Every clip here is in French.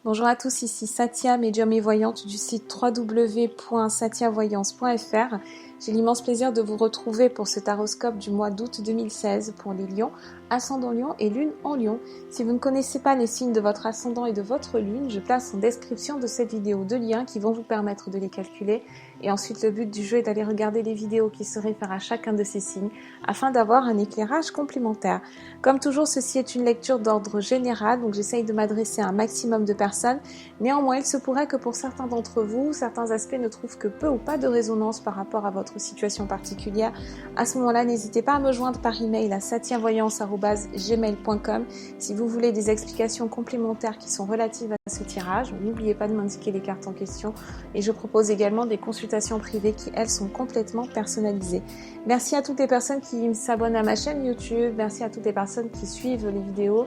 Bonjour à tous, ici Satia, médium et voyante du site www.satiavoyance.fr. J'ai l'immense plaisir de vous retrouver pour ce taroscope du mois d'août 2016 pour les lions, ascendant lion et lune en lion. Si vous ne connaissez pas les signes de votre ascendant et de votre lune, je place en description de cette vidéo deux liens qui vont vous permettre de les calculer. Et ensuite, le but du jeu est d'aller regarder les vidéos qui se réfèrent à chacun de ces signes afin d'avoir un éclairage complémentaire. Comme toujours, ceci est une lecture d'ordre général, donc j'essaye de m'adresser à un maximum de personnes. Néanmoins, il se pourrait que pour certains d'entre vous, certains aspects ne trouvent que peu ou pas de résonance par rapport à votre situation particulière. À ce moment-là, n'hésitez pas à me joindre par email à satiavoyance@gmail.com si vous voulez des explications complémentaires qui sont relatives à ce tirage. N'oubliez pas de m'indiquer les cartes en question et je propose également des consultations privées qui, elles, sont complètement personnalisées. Merci à toutes les personnes qui s'abonnent à ma chaîne YouTube, merci à toutes les personnes qui suivent les vidéos,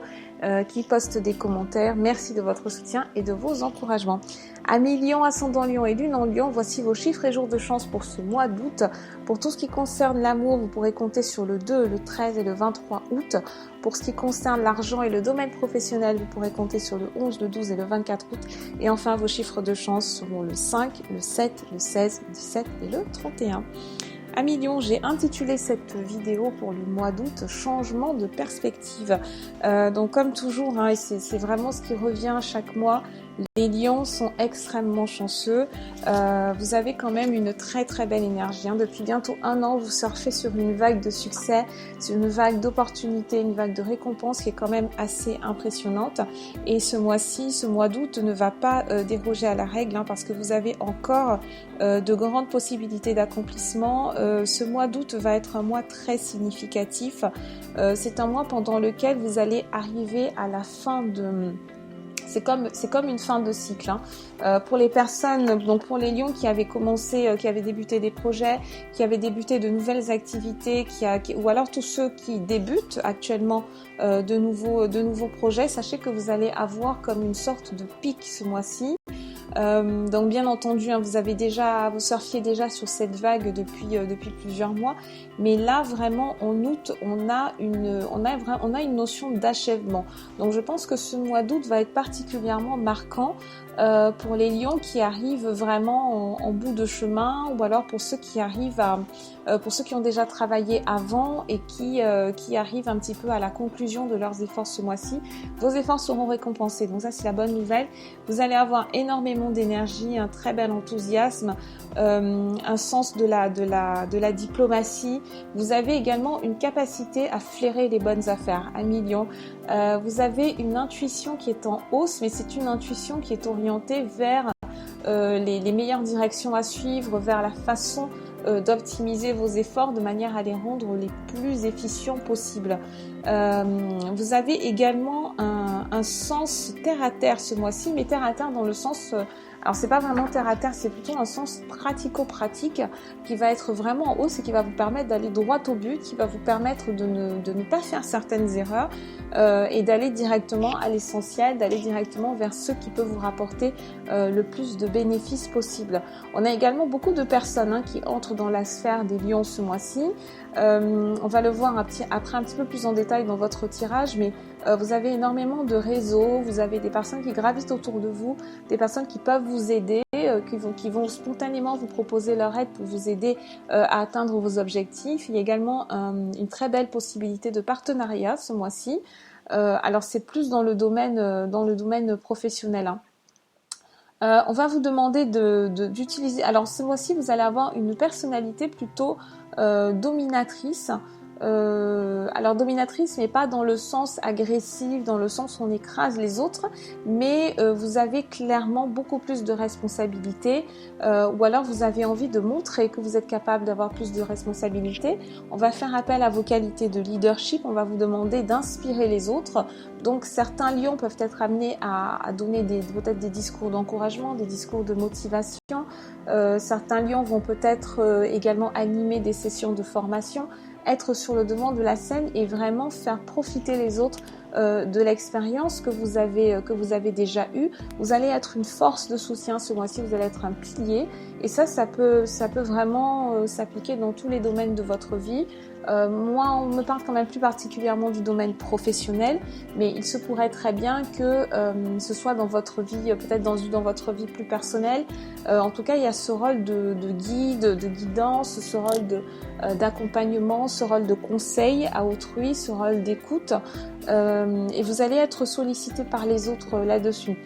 qui postent des commentaires. Merci de votre soutien et de vos encouragements. Amis Lion, ascendant Lion et lune en Lion, voici vos chiffres et jours de chance pour ce mois d'août. Pour tout ce qui concerne l'amour, vous pourrez compter sur le 2, le 13 et le 23 août. Pour ce qui concerne l'argent et le domaine professionnel, vous pourrez compter sur le 11, le 12 et le 24 août. Et enfin, vos chiffres de chance seront le 5, le 7, le 16, le 17 et le 31. Amis Lion, j'ai intitulé cette vidéo pour le mois d'août « Changement de perspective ». Donc comme toujours, et c'est vraiment ce qui revient chaque mois, les lions sont extrêmement chanceux. Vous avez quand même une très très belle énergie. Depuis bientôt 1 an, vous surfez sur une vague de succès, sur une vague d'opportunités, une vague de récompenses qui est quand même assez impressionnante. Et ce mois-ci, ce mois d'août ne va pas déroger à la règle parce que vous avez encore de grandes possibilités d'accomplissement. Ce mois d'août va être un mois très significatif. C'est un mois pendant lequel vous allez arriver à la fin de... C'est comme une fin de cycle. Pour les personnes, donc pour les lions qui avaient commencé, qui avaient débuté des projets, qui avaient débuté de nouvelles activités, ou alors tous ceux qui débutent actuellement de nouveaux projets, sachez que vous allez avoir comme une sorte de pic ce mois-ci. Donc bien entendu, vous surfiez déjà sur cette vague depuis plusieurs mois, mais là vraiment en août, on a une notion d'achèvement. Donc je pense que ce mois d'août va être particulièrement marquant pour les lions qui arrivent vraiment en bout de chemin, ou alors pour ceux qui arrivent pour ceux qui ont déjà travaillé avant et qui arrivent un petit peu à la conclusion de leurs efforts ce mois-ci. Vos efforts seront récompensés, donc ça c'est la bonne nouvelle. Vous allez avoir énormément d'énergie, un très bel enthousiasme, un sens de la diplomatie. Vous avez également une capacité à flairer les bonnes affaires, amis Lion. Vous avez une intuition qui est en hausse, mais c'est une intuition qui est orientée vers les meilleures directions à suivre, vers la façon d'optimiser vos efforts de manière à les rendre les plus efficients possibles. Vous avez également un sens terre à terre ce mois-ci, mais terre à terre dans le sens... alors c'est pas vraiment terre à terre, c'est plutôt un sens pratico-pratique qui va être vraiment en hausse et qui va vous permettre d'aller droit au but, qui va vous permettre de ne pas faire certaines erreurs et d'aller directement à l'essentiel, d'aller directement vers ce qui peut vous rapporter le plus de bénéfices possible. On a également beaucoup de personnes qui entrent dans la sphère des lions ce mois-ci. On va le voir après un petit peu plus en détail dans votre tirage, mais vous avez énormément de réseaux, vous avez des personnes qui gravitent autour de vous, des personnes qui peuvent vous aider, qui vont spontanément vous proposer leur aide pour vous aider à atteindre vos objectifs. Il y a également une très belle possibilité de partenariat ce mois-ci. Alors c'est plus dans le domaine professionnel. On va vous demander d'utiliser... Alors ce mois-ci, vous allez avoir une personnalité plutôt dominatrice. Alors dominatrice, mais pas dans le sens agressif, dans le sens où on écrase les autres, mais vous avez clairement beaucoup plus de responsabilités, ou alors vous avez envie de montrer que vous êtes capable d'avoir plus de responsabilités. On va faire appel à vos qualités de leadership, on va vous demander d'inspirer les autres. Donc certains lions peuvent être amenés à donner peut-être des discours d'encouragement, des discours de motivation. Certains lions vont peut-être également animer des sessions de formation, être sur le devant de la scène et vraiment faire profiter les autres de l'expérience que vous avez déjà eue. Vous allez être une force de soutien ce mois-ci, vous allez être un pilier, et ça peut vraiment s'appliquer dans tous les domaines de votre vie. Moi, on me parle quand même plus particulièrement du domaine professionnel, mais il se pourrait très bien que ce soit dans votre vie, peut-être dans votre vie plus personnelle. En tout cas, il y a ce rôle de guide, de guidance, ce rôle d'accompagnement, ce rôle de conseil à autrui, ce rôle d'écoute, et vous allez être sollicité par les autres là-dessus.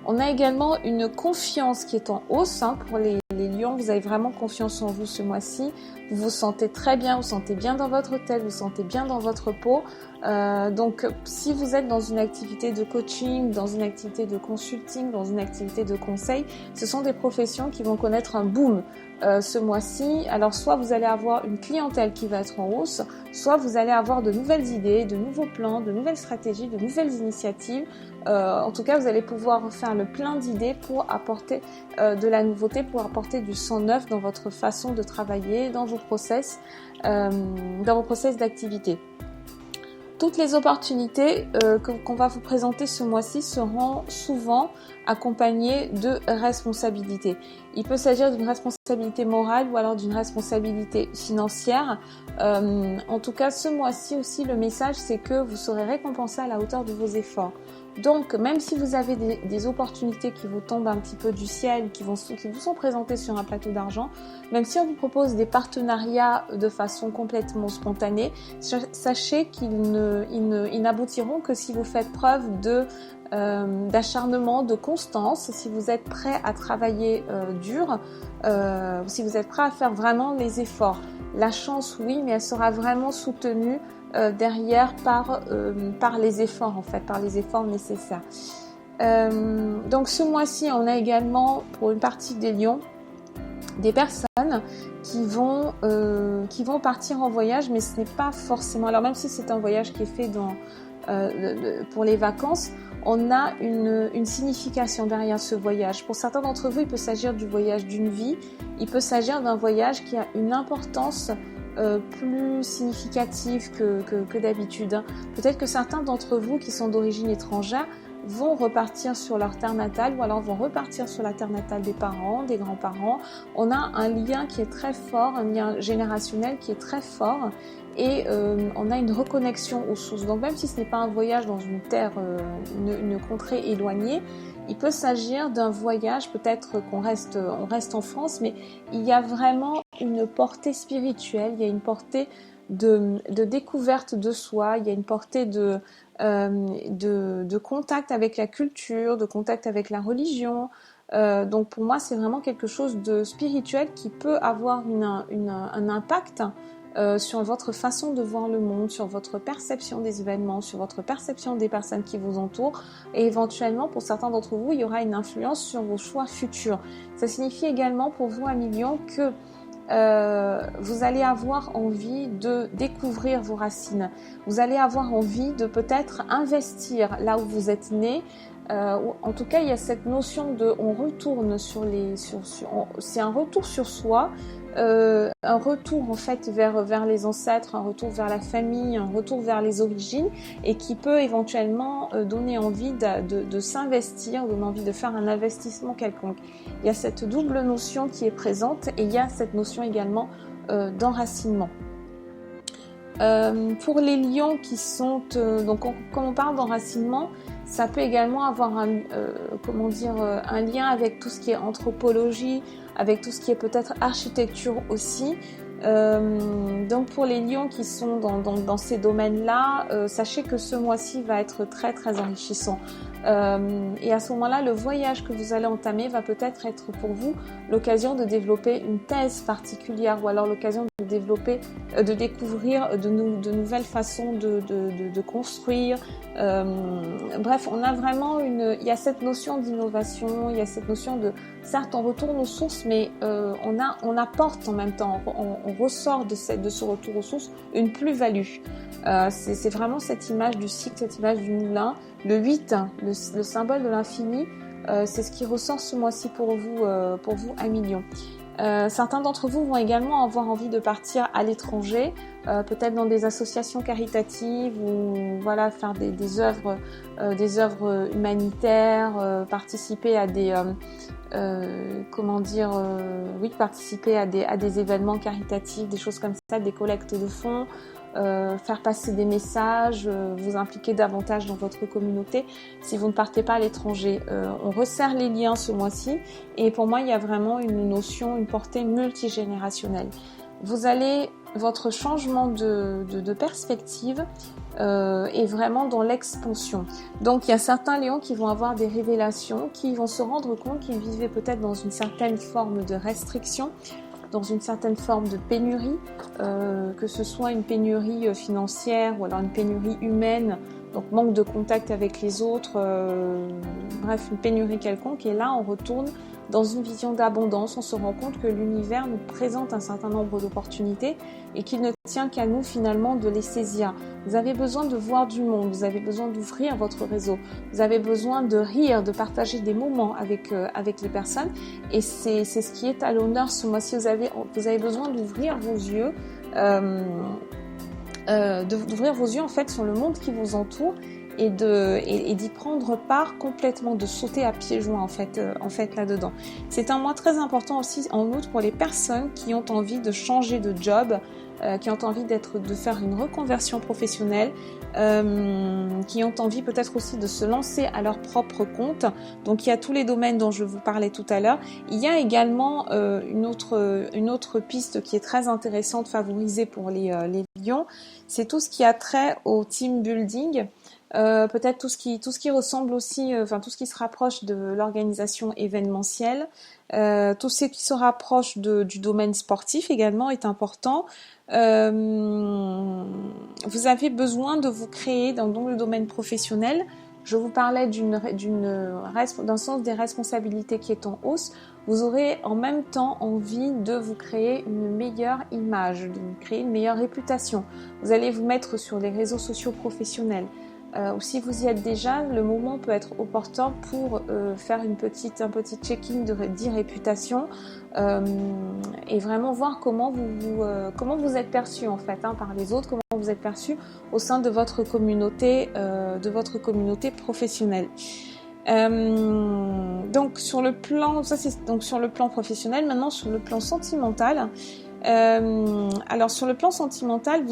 On a également une confiance qui est en hausse pour les lions. Vous avez vraiment confiance en vous ce mois-ci. Vous vous sentez très bien, vous sentez bien dans votre tête, vous sentez bien dans votre peau. Donc, si vous êtes dans une activité de coaching, dans une activité de consulting, dans une activité de conseil, ce sont des professions qui vont connaître un boom ce mois-ci. Alors, soit vous allez avoir une clientèle qui va être en hausse, soit vous allez avoir de nouvelles idées, de nouveaux plans, de nouvelles stratégies, de nouvelles initiatives. En tout cas, vous allez pouvoir faire le plein d'idées pour apporter de la nouveauté, pour apporter du sang neuf dans votre façon de travailler, dans vos process d'activité. Toutes les opportunités qu'on va vous présenter ce mois-ci seront souvent accompagnées de responsabilités. Il peut s'agir d'une responsabilité morale ou alors d'une responsabilité financière. En tout cas, ce mois-ci aussi, le message, c'est que vous serez récompensé à la hauteur de vos efforts. Donc, même si vous avez des opportunités qui vous tombent un petit peu du ciel, qui vous sont présentées sur un plateau d'argent, même si on vous propose des partenariats de façon complètement spontanée, sachez qu'ils n'aboutiront que si vous faites preuve d'acharnement, de constance, si vous êtes prêt à travailler dur, si vous êtes prêt à faire vraiment les efforts. La chance, oui, mais elle sera vraiment soutenue derrière par les efforts, en fait, par les efforts nécessaires. Donc ce mois-ci, on a également, pour une partie des lions, des personnes qui vont partir en voyage, mais ce n'est pas forcément... Alors même si c'est un voyage qui est fait pour les vacances, on a une signification derrière ce voyage. Pour certains d'entre vous, il peut s'agir du voyage d'une vie, il peut s'agir d'un voyage qui a une importance plus significative que d'habitude. Peut-être que certains d'entre vous qui sont d'origine étrangère vont repartir sur leur terre natale ou alors vont repartir sur la terre natale des parents, des grands-parents. On a un lien qui est très fort, un lien générationnel qui est très fort et on a une reconnexion aux sources. Donc même si ce n'est pas un voyage dans une terre, une contrée éloignée, il peut s'agir d'un voyage, peut-être on reste en France, mais il y a vraiment une portée spirituelle, il y a une portée de découverte de soi, il y a une portée de contact avec la culture, de contact avec la religion. Donc pour moi, c'est vraiment quelque chose de spirituel qui peut avoir un impact sur votre façon de voir le monde, sur votre perception des événements, sur votre perception des personnes qui vous entourent et éventuellement pour certains d'entre vous, il y aura une influence sur vos choix futurs. Ça signifie également pour vous, amis lions, que vous allez avoir envie de découvrir vos racines. Vous allez avoir envie de peut-être investir là où vous êtes né. En tout cas, il y a cette notion de on retourne c'est un retour sur soi, un retour en fait vers les ancêtres, un retour vers la famille, un retour vers les origines et qui peut éventuellement donner envie de s'investir, donner envie de faire un investissement quelconque. Il y a cette double notion qui est présente et il y a cette notion également d'enracinement. Pour les lions qui sont donc quand on parle d'enracinement, ça peut également avoir un lien avec tout ce qui est anthropologie, avec tout ce qui est peut-être architecture aussi. Donc pour les lions qui sont dans ces domaines-là, sachez que ce mois-ci va être très très enrichissant. Et à ce moment-là, le voyage que vous allez entamer va peut-être être pour vous l'occasion de développer une thèse particulière ou alors l'occasion de découvrir de nouvelles façons de construire. Bref, on a vraiment il y a cette notion d'innovation, il y a cette notion certes on retourne aux sources, mais on apporte en même temps, on ressort de ce retour aux sources une plus-value. C'est vraiment cette image du cycle, cette image du moulin. Le 8, le symbole de l'infini, c'est ce qui ressort ce mois-ci pour vous, amis lions. Certains d'entre vous vont également avoir envie de partir à l'étranger, peut-être dans des associations caritatives ou voilà, faire des œuvres humanitaires, participer à des participer à des événements caritatifs, des choses comme ça, des collectes de fonds, faire passer des messages, vous impliquer davantage dans votre communauté si vous ne partez pas à l'étranger. On resserre les liens ce mois-ci et pour moi il y a vraiment une notion, une portée multigénérationnelle. Votre changement de perspective est vraiment dans l'expansion. Donc il y a certains lions qui vont avoir des révélations, qui vont se rendre compte qu'ils vivaient peut-être dans une certaine forme de restriction, dans une certaine forme de pénurie, que ce soit une pénurie financière ou alors une pénurie humaine, donc manque de contact avec les autres, bref, une pénurie quelconque. Et là, on retourne dans une vision d'abondance. On se rend compte que l'univers nous présente un certain nombre d'opportunités et qu'il ne tient qu'à nous finalement de les saisir. Vous avez besoin de voir du monde, vous avez besoin d'ouvrir votre réseau, vous avez besoin de rire, de partager des moments avec les personnes et c'est ce qui est à l'honneur ce mois-ci. Vous avez besoin d'ouvrir vos yeux, d'ouvrir vos yeux en fait sur le monde qui vous entoure et d'y prendre part complètement, de sauter à pieds joints en fait là-dedans. C'est un mois très important aussi en août pour les personnes qui ont envie de changer de job, qui ont envie de faire une reconversion professionnelle, qui ont envie peut-être aussi de se lancer à leur propre compte. Donc il y a tous les domaines dont je vous parlais tout à l'heure. Il y a également une autre piste qui est très intéressante, favorisée pour les lions. C'est tout ce qui a trait au team building. Peut-être tout ce qui ressemble aussi, tout ce qui se rapproche de l'organisation événementielle, tout ce qui se rapproche du domaine sportif également est important. Vous avez besoin de vous créer dans le domaine professionnel. Je vous parlais d'un sens des responsabilités qui est en hausse. Vous aurez en même temps envie de vous créer une meilleure image, de vous créer une meilleure réputation. Vous allez vous mettre sur les réseaux sociaux professionnels. Ou si vous y êtes déjà, le moment peut être opportun pour faire un petit check-in d'e-réputation et vraiment voir comment vous êtes perçu en fait par les autres, comment vous êtes perçu au sein de votre communauté professionnelle. Donc sur le plan, ça c'est donc sur le plan professionnel. Maintenant sur le plan sentimental. Alors sur le plan sentimental,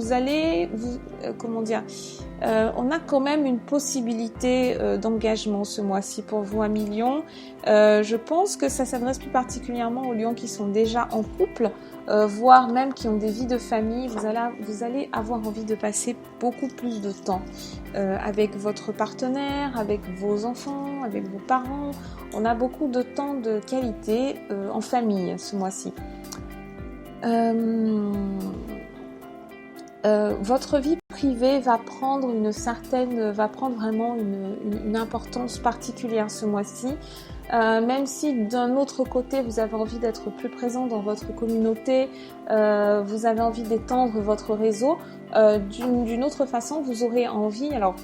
on a quand même une possibilité d'engagement ce mois-ci pour vous, amis Lions. Je pense que ça s'adresse plus particulièrement aux Lions qui sont déjà en couple, voire même qui ont des vies de famille. Vous allez avoir envie de passer beaucoup plus de temps avec votre partenaire, avec vos enfants, avec vos parents. On a beaucoup de temps de qualité en famille ce mois-ci. Votre vie privée va prendre vraiment une importance particulière ce mois-ci. Même si d'un autre côté vous avez envie d'être plus présent dans votre communauté, vous avez envie d'étendre votre réseau, d'une autre façon vous aurez envie. Alors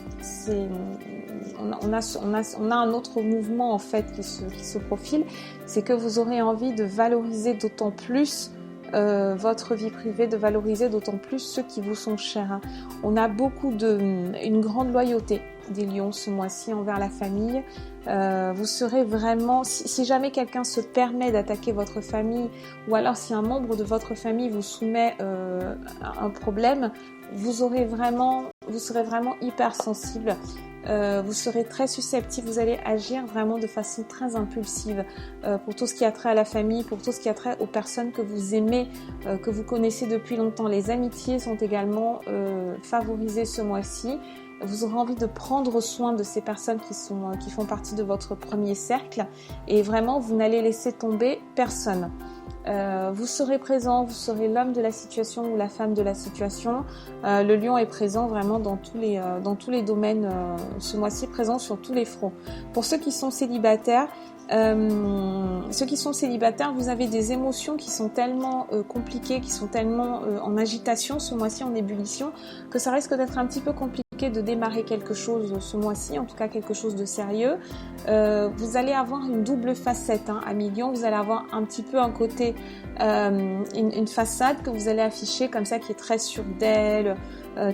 on a un autre mouvement en fait qui se profile, c'est que vous aurez envie de valoriser d'autant plus votre vie privée, de valoriser d'autant plus ceux qui vous sont chers. On a une grande loyauté des Lions ce mois-ci envers la famille. Vous serez vraiment, si jamais quelqu'un se permet d'attaquer votre famille, ou alors si un membre de votre famille vous soumet un problème, vous serez vraiment hyper sensible. Vous serez très susceptible, vous allez agir vraiment de façon très impulsive pour tout ce qui a trait à la famille, pour tout ce qui a trait aux personnes que vous aimez, que vous connaissez depuis longtemps. Les amitiés sont également favorisées ce mois-ci. Vous aurez envie de prendre soin de ces personnes qui font partie de votre premier cercle et vraiment vous n'allez laisser tomber personne. Vous serez présent, vous serez l'homme de la situation ou la femme de la situation. Le lion est présent vraiment dans tous les domaines ce mois-ci, présent sur tous les fronts. Pour ceux qui sont célibataires, vous avez des émotions qui sont tellement compliquées, qui sont tellement en agitation ce mois-ci, en ébullition, que ça risque d'être un petit peu compliqué compliqué de démarrer quelque chose ce mois-ci, en tout cas quelque chose de sérieux. Vous allez avoir une double facette, hein, à Million. Vous allez avoir un petit peu un côté, une façade que vous allez afficher comme ça, qui est très sûre d'elle,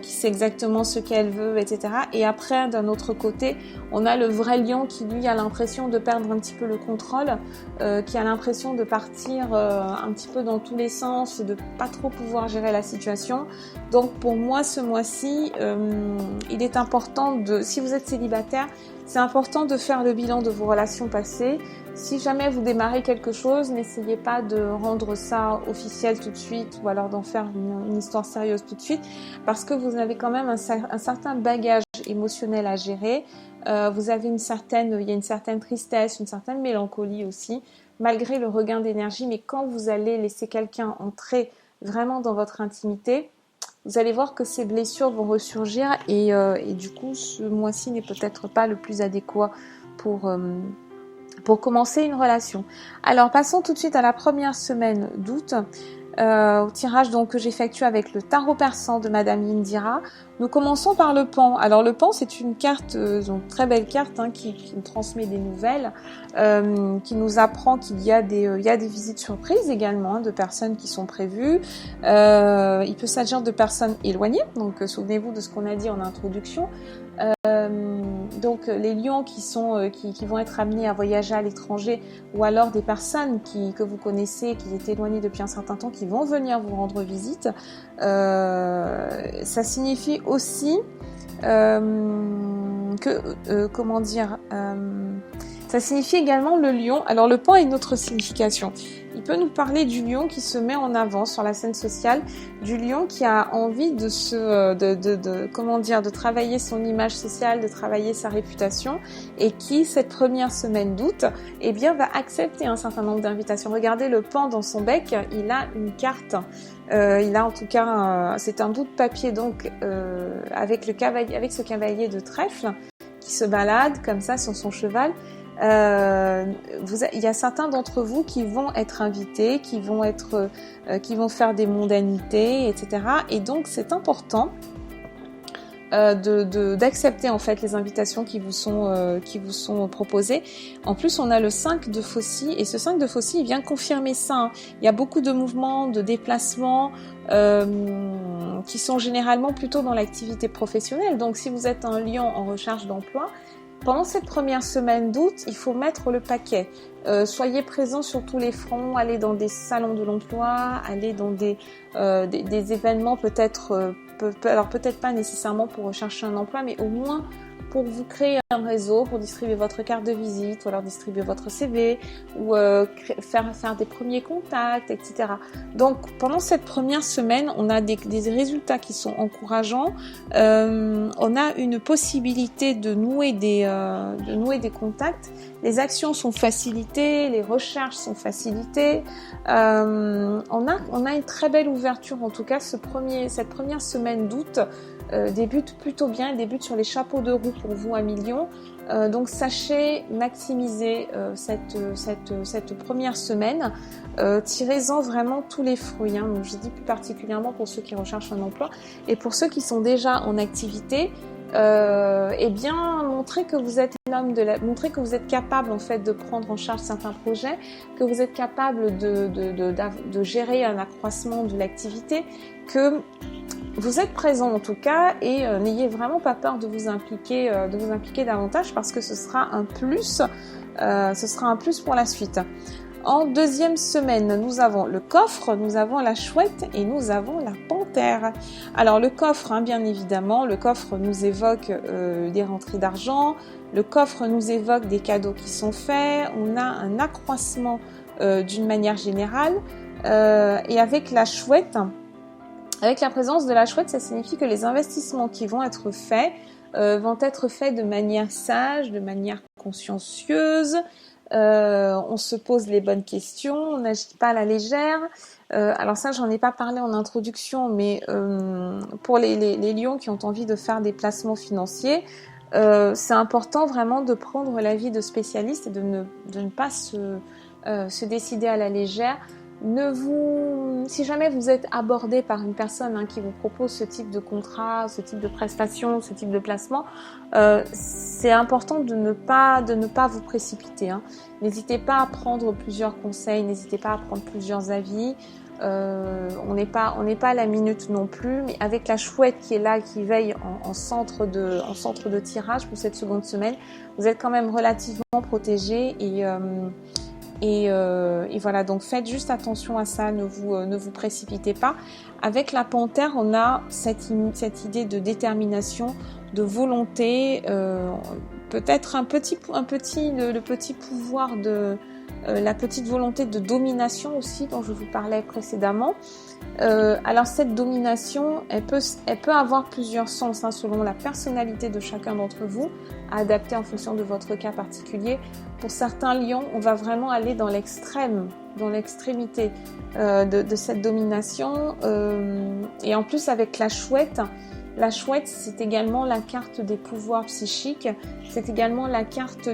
qui sait exactement ce qu'elle veut, etc. Et après, d'un autre côté, on a le vrai lion qui, lui, a l'impression de perdre un petit peu le contrôle, qui a l'impression de partir un petit peu dans tous les sens, de pas trop pouvoir gérer la situation. Donc, pour moi, ce mois-ci, il est important si vous êtes célibataire, c'est important de faire le bilan de vos relations passées. Si jamais vous démarrez quelque chose, n'essayez pas de rendre ça officiel tout de suite ou alors d'en faire une histoire sérieuse tout de suite, parce que vous avez quand même un certain bagage émotionnel à gérer. Il y a une certaine tristesse, une certaine mélancolie aussi, malgré le regain d'énergie. Mais quand vous allez laisser quelqu'un entrer vraiment dans votre intimité, vous allez voir que ces blessures vont ressurgir et du coup, ce mois-ci n'est peut-être pas le plus adéquat pour commencer une relation. Alors, passons tout de suite à la première semaine d'août, au tirage donc que j'effectue avec le tarot persan de Madame Indira. Nous commençons par le pan. Alors le pan, c'est une carte, une très belle carte, hein, qui nous transmet des nouvelles, qui nous apprend qu'il y a des visites surprises également, hein, de personnes qui sont prévues. Il peut s'agir de personnes éloignées, donc souvenez-vous de ce qu'on a dit en introduction. Donc les lions qui vont être amenés à voyager à l'étranger, ou alors des personnes que vous connaissez, qui étaient éloignées depuis un certain temps, qui vont venir vous rendre visite. Ça signifie aussi ça signifie également le lion. Alors le pan a une autre signification. Il peut nous parler du lion qui se met en avant sur la scène sociale, du lion qui a envie de travailler son image sociale, de travailler sa réputation, et qui, cette première semaine d'août, va accepter un certain nombre d'invitations. Regardez le pan dans son bec, il a une carte. Il a en tout cas, c'est un bout de papier donc avec ce cavalier de trèfle qui se balade comme ça sur son cheval. Il y a certains d'entre vous qui vont être invités, qui vont faire des mondanités, etc. Et donc c'est important d'accepter en fait les invitations qui vous sont proposées. En plus, on a le 5 de Faucille, et ce 5 de Faucille, il vient confirmer ça, hein. Il y a beaucoup de mouvements, de déplacements qui sont généralement plutôt dans l'activité professionnelle. Donc si vous êtes un lion en recherche d'emploi, pendant cette première semaine d'août, il faut mettre le paquet. Soyez présents sur tous les fronts, allez dans des salons de l'emploi, allez dans des événements peut-être pas nécessairement pour rechercher un emploi, mais au moins pour vous créer un réseau, pour distribuer votre carte de visite, ou alors distribuer votre CV, ou faire des premiers contacts, etc. Donc pendant cette première semaine, on a des résultats qui sont encourageants. On a une possibilité de nouer des contacts. Les actions sont facilitées, les recherches sont facilitées. On a une très belle ouverture, en tout cas cette première semaine d'août débute plutôt bien, elle débute sur les chapeaux de roue pour vous à Million. Donc sachez maximiser cette première semaine, tirez-en vraiment tous les fruits, hein. Donc je dis plus particulièrement pour ceux qui recherchent un emploi, et pour ceux qui sont déjà en activité, montrez que vous êtes montrez que vous êtes capable en fait de prendre en charge certains projets, que vous êtes capable de gérer un accroissement de l'activité, que vous êtes présent en tout cas, et n'ayez vraiment pas peur de vous impliquer davantage, parce que ce sera un plus pour la suite. En deuxième semaine, nous avons le coffre, nous avons la chouette et nous avons la panthère. Alors le coffre, hein, bien évidemment, le coffre nous évoque des rentrées d'argent, le coffre nous évoque des cadeaux qui sont faits, on a un accroissement d'une manière générale, et avec la chouette, avec la présence de la chouette, ça signifie que les investissements qui vont être faits de manière sage, de manière consciencieuse. On se pose les bonnes questions, on n'agit pas à la légère. Alors ça, j'en ai pas parlé en introduction, mais pour les lions qui ont envie de faire des placements financiers, c'est important vraiment de prendre l'avis de spécialistes et de ne pas se décider à la légère. Ne si jamais vous êtes abordé par une personne qui vous propose ce type de contrat, ce type de prestation, ce type de placement, c'est important de ne pas vous précipiter. N'hésitez pas à prendre plusieurs conseils, n'hésitez pas à prendre plusieurs avis. On n'est pas à la minute non plus, mais avec la chouette qui est là, qui veille en centre de tirage pour cette seconde semaine, vous êtes quand même relativement protégé et voilà, donc faites juste attention à ça, ne vous précipitez pas. Avec la panthère, on a cette idée de détermination, de volonté, peut-être le petit pouvoir de la petite volonté de domination aussi dont je vous parlais précédemment. Alors cette domination, elle peut avoir plusieurs sens selon la personnalité de chacun d'entre vous, à adapter en fonction de votre cas particulier. Pour certains lions, on va vraiment aller dans l'extrémité de cette domination. Et en plus avec la chouette, c'est également la carte des pouvoirs psychiques, c'est également la carte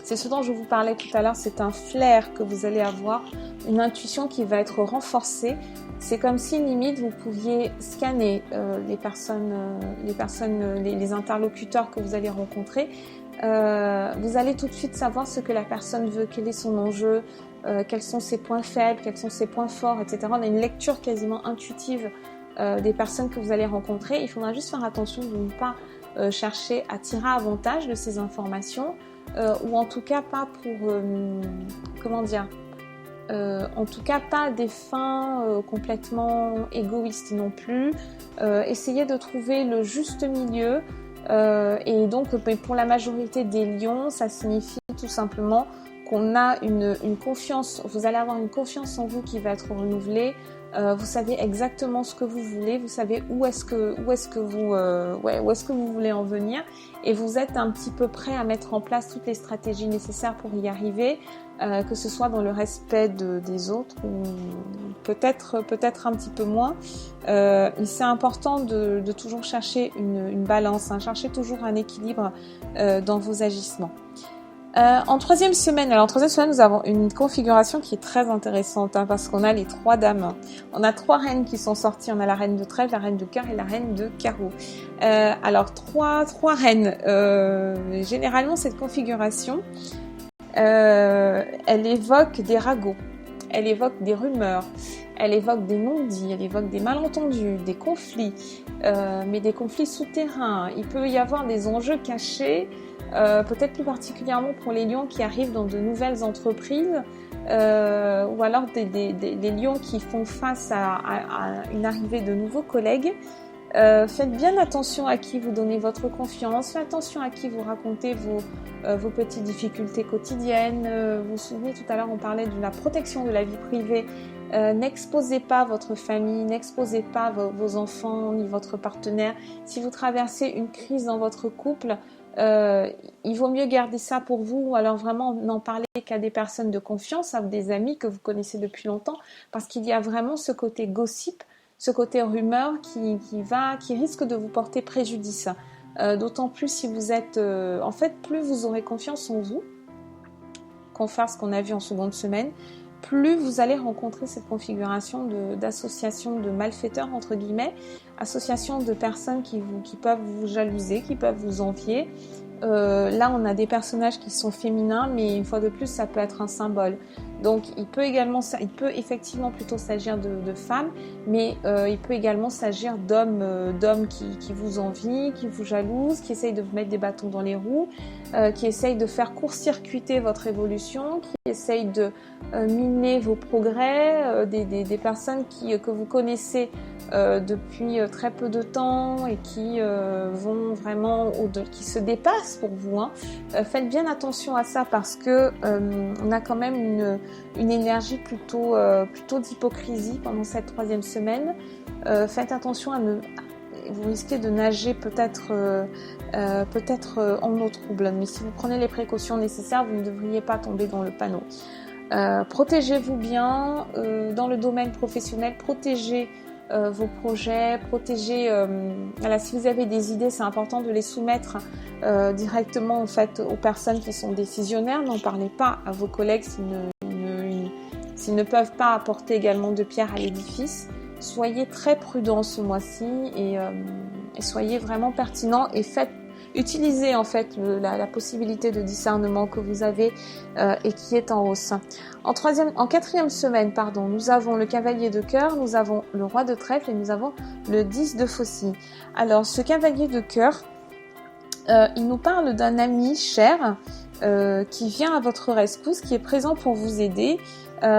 c'est ce dont je vous parlais tout à l'heure, c'est un flair que vous allez avoir, une intuition qui va être renforcée. C'est comme si limite vous pouviez scanner les interlocuteurs que vous allez rencontrer. Vous allez tout de suite savoir ce que la personne veut, quel est son enjeu, quels sont ses points faibles, quels sont ses points forts, etc. On a une lecture quasiment intuitive des personnes que vous allez rencontrer. Il faudra juste faire attention de ne pas chercher à tirer avantage de ces informations. Ou en tout cas pas pour en tout cas pas à des fins complètement égoïstes non plus. Essayez de trouver le juste milieu et donc pour la majorité des lions, ça signifie tout simplement qu'on a une confiance, vous allez avoir une confiance en vous qui va être renouvelée. Vous savez exactement ce que vous voulez, vous savez où est-ce que vous voulez en venir, et vous êtes un petit peu prêt à mettre en place toutes les stratégies nécessaires pour y arriver, que ce soit dans le respect des autres ou peut-être un petit peu moins. Mais c'est important de toujours chercher une balance, chercher toujours un équilibre dans vos agissements. En troisième semaine, nous avons une configuration qui est très intéressante parce qu'on a les 3 dames. On a 3 reines qui sont sorties. On a la reine de trèfle, la reine de cœur et la reine de carreau. Alors trois reines. Généralement, cette configuration, elle évoque des ragots, elle évoque des rumeurs, elle évoque des non-dits, elle évoque des malentendus, des conflits, mais des conflits souterrains. Il peut y avoir des enjeux cachés. Peut-être plus particulièrement pour les lions qui arrivent dans de nouvelles entreprises ou alors des lions qui font face à une arrivée de nouveaux collègues. Faites bien attention à qui vous donnez votre confiance, faites attention à qui vous racontez vos petites difficultés quotidiennes. Vous vous souvenez, tout à l'heure on parlait de la protection de la vie privée. N'exposez pas votre famille, n'exposez pas vos enfants ni votre partenaire. Si vous traversez une crise dans votre couple, il vaut mieux garder ça pour vous, ou alors vraiment n'en parler qu'à des personnes de confiance, à des amis que vous connaissez depuis longtemps, parce qu'il y a vraiment ce côté gossip, ce côté rumeur qui risque de vous porter préjudice. D'autant plus si vous êtes... en fait, plus vous aurez confiance en vous, confère ce qu'on a vu en seconde semaine, plus vous allez rencontrer cette configuration d'association de malfaiteurs, entre guillemets, association de personnes qui peuvent vous jalouser, qui peuvent vous envier. Là, on a des personnages qui sont féminins, mais une fois de plus, ça peut être un symbole. Donc, il peut effectivement plutôt s'agir de femmes, mais il peut également s'agir d'hommes qui vous envient, qui vous jalousent, qui essayent de vous mettre des bâtons dans les roues, qui essayent de faire court-circuiter votre évolution, qui essayent de miner vos progrès, des personnes que vous connaissez depuis très peu de temps et qui vont vraiment qui se dépassent pour vous. Faites bien attention à ça parce que on a quand même une énergie plutôt d'hypocrisie pendant cette 3e semaine. Faites attention vous risquez de nager peut-être en eau trouble, mais si vous prenez les précautions nécessaires, vous ne devriez pas tomber dans le panneau. Protégez-vous bien dans le domaine professionnel, protégez vos projets, protégez. Si vous avez des idées, c'est important de les soumettre directement en fait aux personnes qui sont décisionnaires. N'en parlez pas à vos collègues si s'ils ne peuvent pas apporter également de pierre à l'édifice, soyez très prudents ce mois-ci et soyez vraiment pertinents et utilisez en fait la possibilité de discernement que vous avez et qui est en hausse. En quatrième semaine, nous avons le cavalier de cœur, nous avons le roi de trèfle et nous avons le 10 de faucille. Alors ce cavalier de cœur, il nous parle d'un ami cher qui vient à votre rescousse, qui est présent pour vous aider.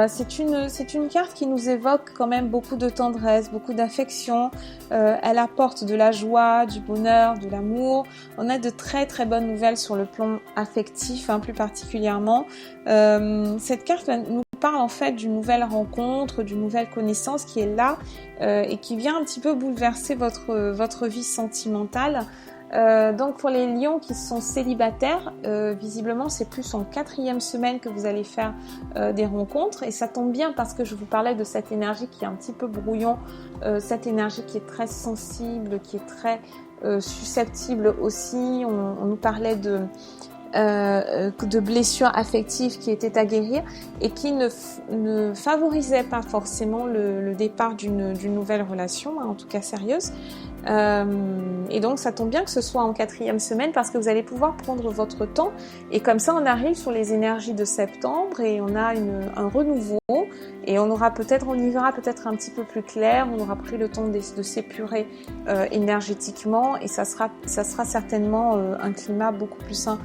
C'est une carte qui nous évoque quand même beaucoup de tendresse, beaucoup d'affection. Elle apporte de la joie, du bonheur, de l'amour. On a de très très bonnes nouvelles sur le plan affectif, plus particulièrement. Cette carte nous parle en fait d'une nouvelle rencontre, d'une nouvelle connaissance qui est là et qui vient un petit peu bouleverser votre vie sentimentale. Donc pour les lions qui sont célibataires, visiblement c'est plus en quatrième semaine que vous allez faire des rencontres et ça tombe bien parce que je vous parlais de cette énergie qui est un petit peu brouillon, cette énergie qui est très sensible, qui est très susceptible aussi. On nous parlait de blessures affectives qui étaient à guérir et qui ne favorisaient pas forcément le départ d'une nouvelle relation, en tout cas sérieuse. Et donc ça tombe bien que ce soit en quatrième semaine parce que vous allez pouvoir prendre votre temps et comme ça on arrive sur les énergies de septembre et on a un renouveau et on y verra peut-être un petit peu plus clair, on aura pris le temps de s'épurer énergétiquement et ça sera certainement un climat beaucoup plus sain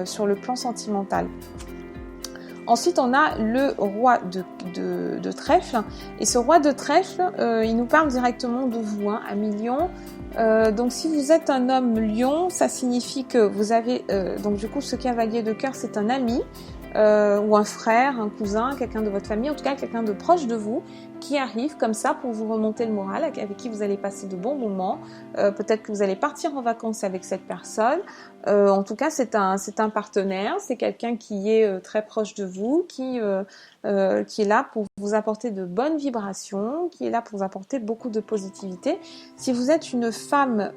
sur le plan sentimental. Ensuite, on a le roi de trèfle. Et ce roi de trèfle, il nous parle directement de vous, ami lion. Donc, si vous êtes un homme lion, ça signifie que vous avez... donc, du coup, ce cavalier de cœur, c'est un ami ou un frère, un cousin, quelqu'un de votre famille, en tout cas, quelqu'un de proche de vous qui arrive comme ça pour vous remonter le moral, avec qui vous allez passer de bons moments. Peut-être que vous allez partir en vacances avec cette personne. En tout cas, c'est un partenaire, c'est quelqu'un qui est très proche de vous, qui est là pour vous apporter de bonnes vibrations, qui est là pour vous apporter beaucoup de positivité. Si vous êtes une femme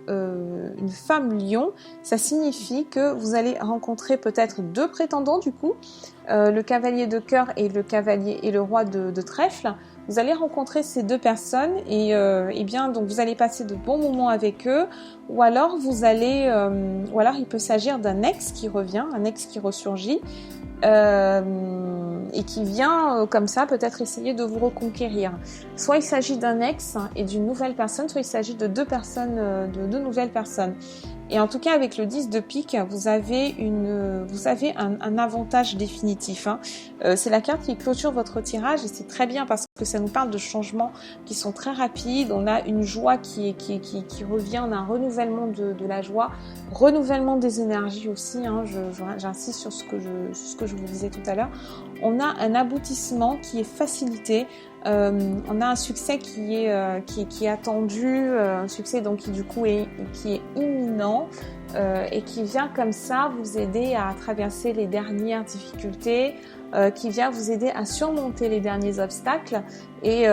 lion, ça signifie que vous allez rencontrer peut-être deux prétendants du coup, le cavalier de cœur et le roi de trèfle. Vous allez rencontrer ces deux personnes et bien donc vous allez passer de bons moments avec eux ou alors il peut s'agir d'un ex qui revient, un ex qui ressurgit et qui vient comme ça peut-être essayer de vous reconquérir. Soit il s'agit d'un ex et d'une nouvelle personne, soit il s'agit de deux nouvelles personnes. Et en tout cas, avec le 10 de pique, vous avez un avantage définitif. C'est la carte qui clôture votre tirage et c'est très bien parce que ça nous parle de changements qui sont très rapides. On a une joie qui revient, on a un renouvellement de la joie, renouvellement des énergies aussi. J'insiste sur ce que je vous disais tout à l'heure. On a un aboutissement qui est facilité. On a un succès qui est attendu, un succès donc qui est imminent et qui vient comme ça vous aider à traverser les dernières difficultés, qui vient vous aider à surmonter les derniers obstacles et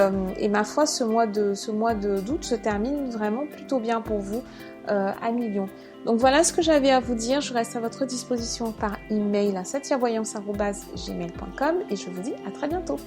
ma foi ce mois d'août se termine vraiment plutôt bien pour vous amis lions. Donc voilà ce que j'avais à vous dire, je reste à votre disposition par email à satiavoyance@gmail.com et je vous dis à très bientôt.